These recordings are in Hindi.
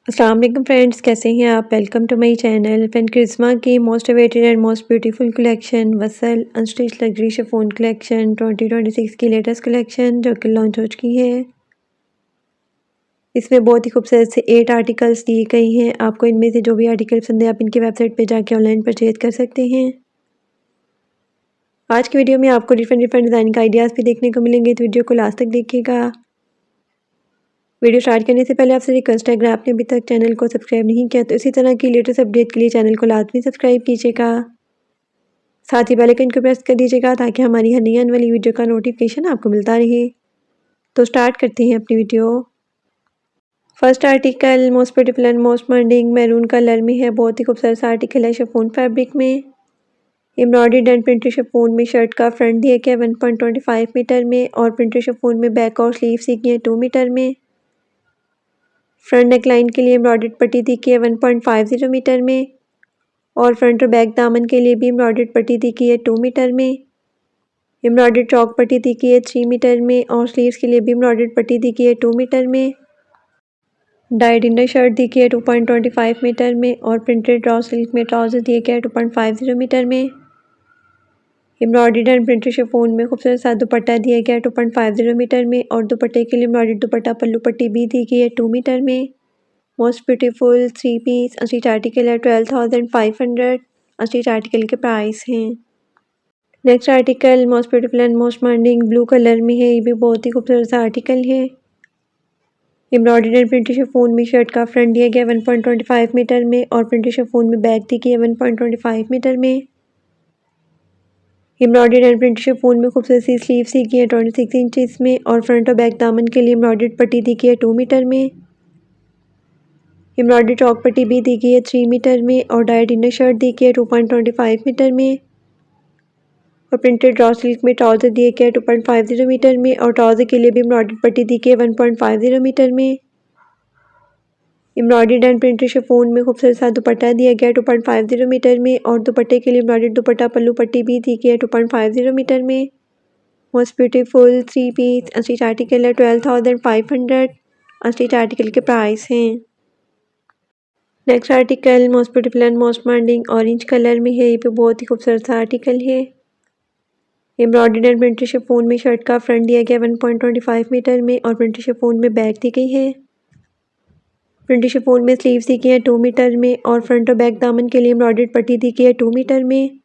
अस्सलाम वालेकुम फ्रेंड्स, कैसे हैं आप। Welcome to my channel. Friend, क्रिस्मा की most awaited and most beautiful collection Vasl unstitch luxury chiffon collection 2026 की लेटेस्ट कलेक्शन जो कि लॉन्च हो चुकी है। इसमें बहुत ही खूबसूरत से 8 आर्टिकल्स दिए गए हैं। आपको इनमें से जो भी आर्टिकल पसंद है आप इनकी वेबसाइट पे जाके ऑनलाइन परचेज कर सकते हैं। आज की वीडियो में आपको डिफरेंट डिज़ाइन का आइडियाज़ भी देखने को मिलेंगे, तो वीडियो को लास्ट तक देखिएगा। वीडियो स्टार्ट करने से पहले आपसे रिक्वेस्ट है, अगर आपने अभी तक चैनल को सब्सक्राइब नहीं किया तो इसी तरह की लेटेस्ट अपडेट के लिए चैनल को लाजमी सब्सक्राइब कीजिएगा। साथ ही बेल आइकन को प्रेस कर दीजिएगा ताकि हमारी हर नई आने वाली वीडियो का नोटिफिकेशन आपको मिलता रहे। तो स्टार्ट करते हैं अपनी video. First article most beautiful and most trending maroon colour में है। बहुत ही खूबसूरत सा आर्टिकल है शिफॉन फैब्रिक में। एम्ब्रॉयडर्ड एंड प्रिंटेड शिफॉन में शर्ट का फ्रंट दिया गया 1.25 मीटर में और प्रिंटेड शिफॉन में बैक और स्लीव दी गई है 2 मीटर में। फ्रंट नेकलाइन के लिए एम्ब्रॉयडर्ड पट्टी दी गई है 1.50 मीटर में और फ्रंट और बैक दामन के लिए भी एम्ब्रॉयडर्ड पट्टी दी गई है 2 मीटर में। एम्ब्रॉयडर्ड चौक पट्टी दी गई है 3 मीटर में और स्लीव्स के लिए भी एम्ब्रॉयडर्ड पट्टी दी गई है 2 मीटर में। डाइड इनर शर्ट दी गई है 2.25 मीटर में और प्रिंटेड रॉ सिल्क में ट्राउजर दिए गए 2.50 मीटर में। एम्ब्रॉयडर्ड एंड प्रिंटेड शिफॉन में खूबसूरत सा दुपट्टा दिया गया है 2.50 मीटर में और दुपट्टे के लिए एम्ब्रॉयडर्ड दुपट्टा पल्लू पट्टी भी दी गई है 2 मीटर में। Most beautiful 3 piece unstitch article है 12,500। अस्टिच आर्टिकल के प्राइस हैं। Next article most beautiful and most trending blue colour में है। ये भी बहुत ही खूबसूरत सा आर्टिकल है। एम्ब्रॉयडर्ड एंड प्रिंटेड शिफॉन में शर्ट का फ्रंट दिया गया 1.25 मीटर में और प्रिंटेड शिफॉन में बैक दी गई है 1.25 मीटर में। एम्ब्रॉयडर्ड एंड प्रिंटेड शिफॉन में खूबसूरत सी स्लीव्स दी गई है 26 इंचेस में और फ्रंट और बैक दामन के लिए एम्ब्रॉयडर्ड पट्टी दी गई है 2 मीटर में। एम्ब्रॉयडर्ड चौक पट्टी भी दी गई है 3 मीटर में और डाइड इनर शर्ट दी गई है 2.25 मीटर में और प्रिंटेड रॉ सिल्क में ट्राउजर दिए गए 2.50 मीटर में और ट्राउजर के लिए भी एम्ब्रॉयडर्ड पट्टी दी गई है 1.50 मीटर में। एम्ब्रॉयडर्ड एंड प्रिंटेड शिफॉन में खूबसूरत सा दुपट्टा दिया गया 2.50 मीटर में और दुपट्टे के लिए एम्ब्रॉयडर्ड दुपट्टा पल्लू पट्टी भी दी गई है 2.50 मीटर में। Most beautiful 3 piece unstitch article है 12,500। अस्टिच आर्टिकल के प्राइस हैं। Next article most beautiful and most trending orange colour में है। ये भी बहुत ही खूबसूरत सा आर्टिकल है। एम्ब्रॉयडर्ड एंड प्रिंटेड शिफॉन में शर्ट का फ्रंट दिया गया 1.25 मीटर में और प्रिंटेड शिफॉन में बैक दी गई है। प्रिंटेड शिफॉन में स्लीव्स दी गई है 2 मीटर में और फ्रंट और बैक दामन के लिए एम्ब्रॉयडर्ड पट्टी दी गई है 2 मीटर में।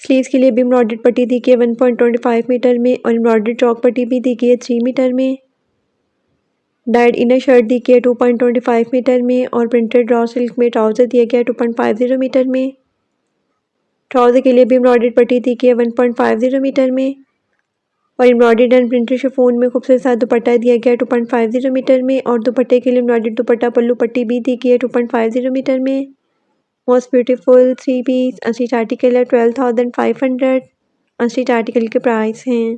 स्लीव्स के लिए भी एम्ब्रॉयडर्ड पट्टी दी गई है 1.25 मीटर में और एम्ब्रॉयडर्ड चौक पट्टी भी दी गई है 3 मीटर में। डाइड इनर शर्ट दी गई है 2.25 मीटर में और प्रिंटेड रॉ सिल्क में ट्राउजर दिया गया है 2.50 मीटर में। ट्राउजर के लिए भी एम्ब्रॉयडर्ड पट्टी दी गई है 1.50 मीटर में और एम्ब्रॉयडर्ड एंड प्रिंटेड शिफॉन में खूबसूरत सा दुपट्टा दिया गया है 2.50 मीटर में और दुपट्टे के लिए एम्ब्रॉयडर्ड दुपट्टा पल्लू पट्टी भी दी गई है 2.50 मीटर में। Most beautiful 3 piece unstitch article है 12,500। अस्टिच आर्टिकल के प्राइस हैं।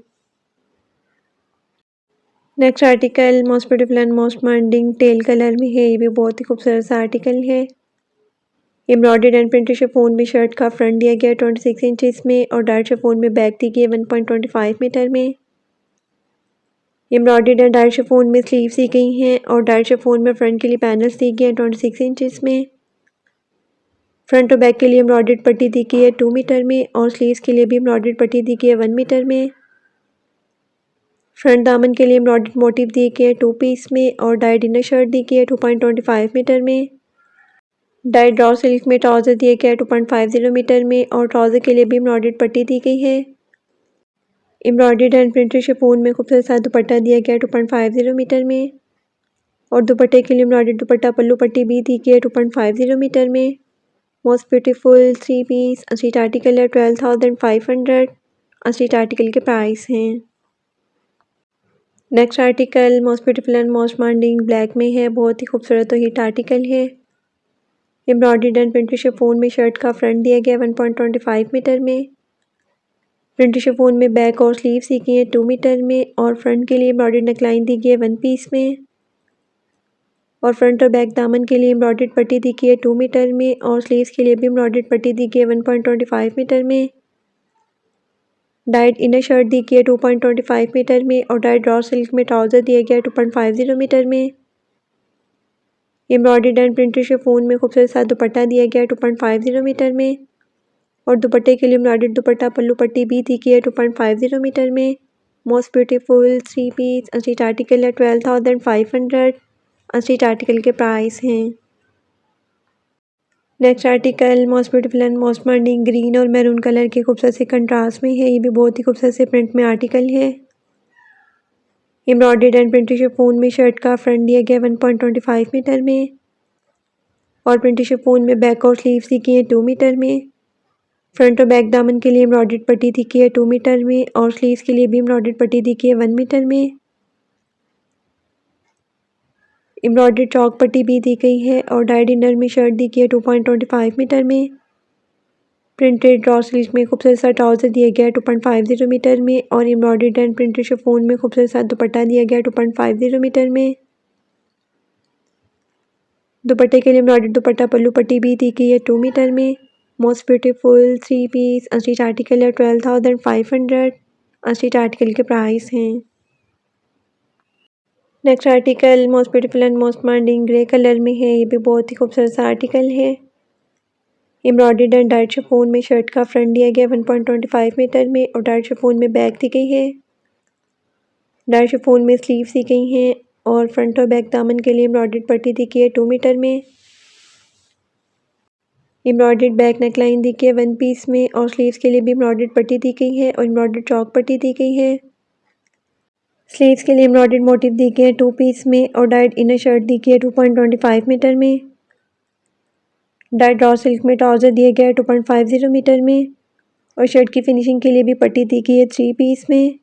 Next article most beautiful and most trending teal colour में है। ये भी बहुत ही खूबसूरत सा आर्टिकल है। एम्ब्रॉयडर्ड एंड प्रिंटेड शिफॉन में शर्ट का फ्रंट दिया गया है 26 इंचेस में और डार्क शिफॉन में बैक दी गई है 1.25 मीटर में। एम्ब्रॉयडर्ड एंड डार्क शिफॉन में स्लीव्स दी गई हैं और डार्क शिफॉन में फ्रंट के लिए पैनल्स दी गए हैं 26 इंचेस में। फ्रंट और बैक के लिए एम्ब्रॉयडर्ड पट्टी दी गई है 2 मीटर में और स्लीव्स के लिए भी एम्ब्रॉयडर्ड पट्टी दी गई है 1 मीटर में। फ्रंट दामन के लिए एम्ब्रॉयडर्ड मोटिव दिए गए हैं 2 पीस में और डाइड इनर शर्ट दी गई है 2.25 मीटर में। डाइड रॉ सिल्क में ट्राउजर दिए गए हैं 2.50 मीटर में और ट्राउजर के लिए भी एम्ब्रॉयडर्ड पट्टी दी गई है। एम्ब्रॉयडर्ड एंड प्रिंटेड शिफॉन में खूबसूरत सा दुपट्टा दिया गया है 2.50 मीटर में और दुपट्टे के लिए एम्ब्रॉयडर्ड दुपट्टा पल्लू पट्टी भी दी गई है 2.50 मीटर में। Most beautiful 3 piece unstitch article है 12,500। अस्टिच आर्टिकल के प्राइस हैं। Next article most beautiful and most trending black में है। बहुत ही खूबसूरत और हिट आर्टिकल है। एम्ब्रॉयडर्ड एंड प्रिंटेड शिफॉन में शर्ट का फ्रंट दिया गया 1.25 मीटर में। प्रिंटेड शिफॉन में बैक और स्लीव्स दी गई है 2 मीटर में और फ्रंट के लिए एम्ब्रॉयडर्ड नेकलाइन दी गई है 1 पीस में और फ्रंट और बैक दामन के लिए एम्ब्रॉयडर्ड पट्टी दी गई है 2 मीटर में और स्लीव्स के लिए भी एम्ब्रॉयडर्ड पट्टी दी गई है 1.25 मीटर में। डाइड इनर शर्ट दी गई है 2.25 मीटर में और डाइड रॉ सिल्क में ट्राउजर दिया गया है 2.50 मीटर में। एम्ब्रॉयडर्ड एंड प्रिंटेड शिफॉन में खूबसूरत सा दुपट्टा दिया गया है 2.50 मीटर में। और दुपट्टे के लिए एम्ब्रॉयडर्ड दुपट्टा पल्लू पट्टी भी दी गई है 2.50 मीटर में। Most beautiful 3 piece unstitch article है 12,500। अनस्टिच आर्टिकल के प्राइस हैं। Next article most beautiful and most modern green और मैरून कलर के खूबसूरत से कंट्रास्ट में है। ये भी बहुत ही खूबसूरत से प्रिंट में आर्टिकल है। एम्ब्रॉयडर्ड एंड प्रिंटेड शिफॉन में शर्ट का फ्रंट दिया गया 1.25 मीटर में। और प्रिंटेड शिफॉन में बैक और स्लीव्स दी गई है 2 मीटर में। फ्रंट और बैक दामन के लिए एम्ब्रॉयडर्ड पट्टी दी गई है 2 मीटर में। और स्लीव्स के लिए भी एम्ब्रॉयडर्ड पट्टी दी गई है 1 मीटर में। एम्ब्रॉयडर्ड चौक पट्टी भी दी गई है। और डाइड इनर में शर्ट दी गई है 2.25 मीटर में। प्रिंटेड ड्रॉ स्लीव्स में खूबसूरत सा ट्राउजर दिया गया है 2.50 मीटर में। और एम्ब्रॉयडर्ड एंड प्रिंटेड शिफॉन में खूबसूरत सा दुपट्टा दिया गया है 2.50 मीटर में। दुपट्टे के लिए एम्ब्रॉयडर्ड दुपट्टा पल्लू पट्टी भी दी गई है 2 मीटर में। Most beautiful 3 piece unstitch article है 12,500। अनस्टिच आर्टिकल के प्राइस हैं। Next article most beautiful and most modern grey colour में है। ये भी बहुत ही खूबसूरत सा आर्टिकल है। एम्ब्रॉयडर्ड एंड डाइट शिफॉन में शर्ट का फ्रंट दिया गया 1.25 मीटर में। और डाइट शिफॉन में बैक दी गई है। डाइट शिफॉन में स्लीव्स दी गई हैं। और फ्रंट और बैक दामन के लिए एम्ब्रॉयडर्ड पट्टी दी गई है 2 मीटर में। एम्ब्रॉयडर्ड बैक नेकलाइन दी गई है 1 पीस में। और स्लीव्स के लिए भी एम्ब्रॉयडर्ड पट्टी दी गई है। और एम्ब्रॉयडर्ड चौक पट्टी दी गई है। स्लीव्स के लिए एम्ब्रॉयडर्ड मोटिव दी गई है 2 पीस में। और डाइट इनर शर्ट दी गई है 2.25 मीटर में। डाइट रॉ सिल्क में ट्राउज़र दिया गया है 2.50 मीटर में। और शर्ट की फिनिशिंग के लिए भी पट्टी दी गई है 3 पीस में।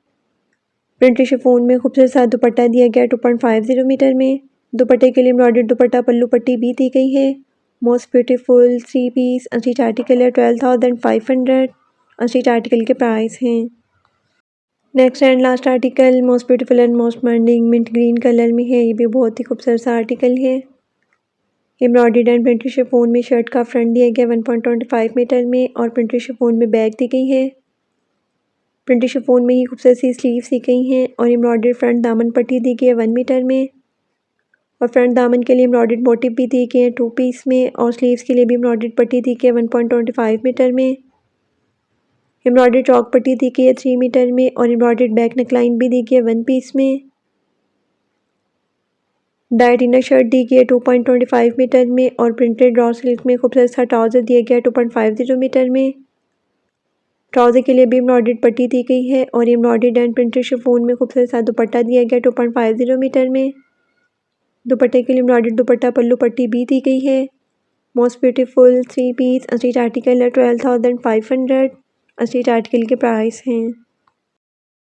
प्रिंटेड शिफॉन में खूबसूरत सा दुपट्टा दिया गया है 2.50 मीटर में। दुपट्टे के लिए एम्ब्रॉयडर्ड दुपट्टा पल्लू पट्टी भी दी गई है। Most beautiful 3 piece unstitch article है 12,500। अनस्टिच आर्टिकल के प्राइस हैं। Next and last article most beautiful and most modern mint green colour में है। ये भी बहुत ही खूबसूरत सा आर्टिकल है। एम्ब्रॉयडर्ड एंड प्रिंटेड शिफॉन में शर्ट का फ्रंट दिया गया 1.25 मीटर में। और प्रिंटेड शिफॉन में बैक दी गई है। प्रिंटेड शिफॉन में ही खूबसूरत सी स्लीव्स दी गई हैं। और एम्ब्रॉयडर्ड फ्रंट दामन पट्टी दी गई है 1 मीटर में। और फ्रंट दामन के लिए एम्ब्रॉयडर्ड मोटिव भी दी गई है 2 पीस में। और स्लीव्स के लिए भी एम्ब्रॉयडर्ड पट्टी दी गई है 1.25 मीटर में। एम्ब्रॉयडर्ड चौक पट्टी दी गई है 3 मीटर में। और एम्ब्रॉयडर्ड बैक नेकलाइन भी दी गई है 1 पीस में। डाइट इनर शर्ट दी गई है 2.25 मीटर में। और प्रिंटेड ड्रॉ सिल्क में खूबसूरत सा ट्राउज़र दिया गया है 2.50 मीटर में। ट्राउज़र के लिए भी एम्ब्रॉयडर्ड पट्टी दी गई है। और एम्ब्रॉयडर्ड एंड प्रिंटेड शिफॉन में खूबसूरत सा दुपट्टा दिया गया है 2.50 मीटर में। दुपट्टे के लिए एम्ब्रॉयडर्ड दुपट्टा पल्लू पट्टी भी दी गई है। Most beautiful 3 piece unstitch article है 12,500। अनस्टिच आर्टिकल के प्राइस हैं।